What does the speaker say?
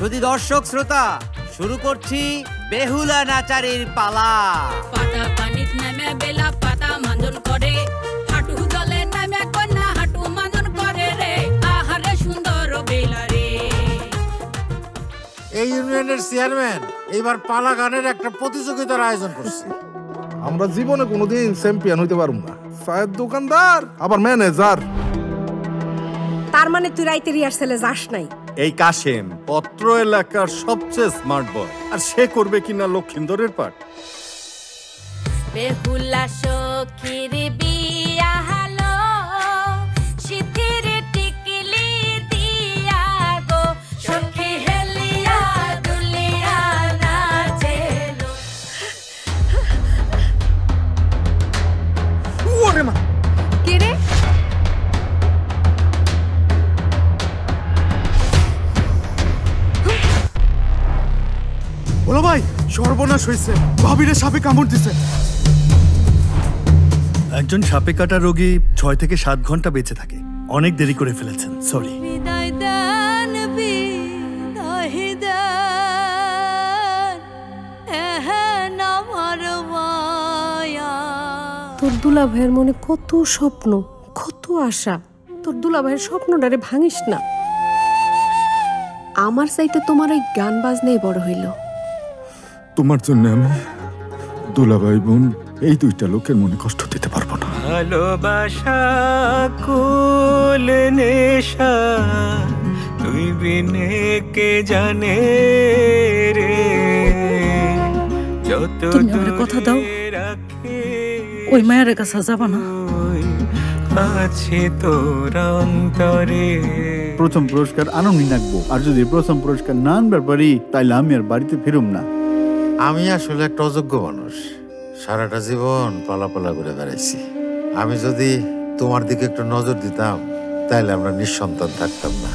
শুধু দর্শক শ্রোতা, শুরু করছি বেহুলা নাচারির পালা। পাতা পানিত নামে বেলা পাতা মাঞ্জন করে, হাঁটু জলে নামে কন্যা হাঁটু মাঞ্জন করে রে, আহারে সুন্দর বেলা রে। এই ইউনিয়নের চেয়ারম্যান এবার পালা গানের একটা প্রতিযোগিতার আয়োজন করছে। আমরা জীবনে কোনোদিন চ্যাম্পিয়ন হইতে পারবো না। চায়ের দোকানদার আবার ম্যানেজার। তার মানে তুই রাইতে রিহার্সেলে যাস নাই? এই কাশেম পত্র এলাকার সবচেয়ে স্মার্ট বয়, আর সে করবে কিনা লক্ষিন্দরের পাঠ। বেহুলা সখীর বিয়া হলো, সিথির টিকলি দিয়া গো, সখী হেলিয়া দুলিয়া নাচেলো। ওরে মা, কে রে? বলো ভাই, সর্বনাশ হয়েছে, ভাবিরে সাপে কামড় দিছে। একজন সাপে কাটা রোগী 6 থেকে 7 ঘন্টা বেঁচে থাকে। অনেক দেরি করে ফেলেছেন, সরি। বিদায় দেন বিদায় দেন, এহেন আমার মায়া। তোর দুলা ভাইয়ের মনে কত স্বপ্ন, কত আশা। তোর দুলা ভাইয়ের স্বপ্নটারে ভাঙিস না। আমার চাইতে তোমার ওই গান বাজনাই বড় হইল। তোমার জন্য আমি দুলাভাই বোন এই দুইটা লোকের মনে কষ্ট দিতে পারবো না। ভালোবাসা কুল নেশা, তুই বিনে কে জানে রে। যত তুমি আমার কথা দাও, ওই মায়ের কাছে যাবা না। আছে তোর অন্তরে। প্রথম পুরস্কার আনন্দ রাখবো, আর যদি প্রথম পুরস্কার না আনবার পারি তাইলে আমি আর বাড়িতে ফিরুম না। আমি আসলে একটা অযোগ্য মানুষ, সারাটা জীবন পালাপালা করে বেড়াইছি। আমি যদি তোমার দিকে একটু নজর দিতাম তাহলে আমরা নিঃসন্তান থাকতাম না।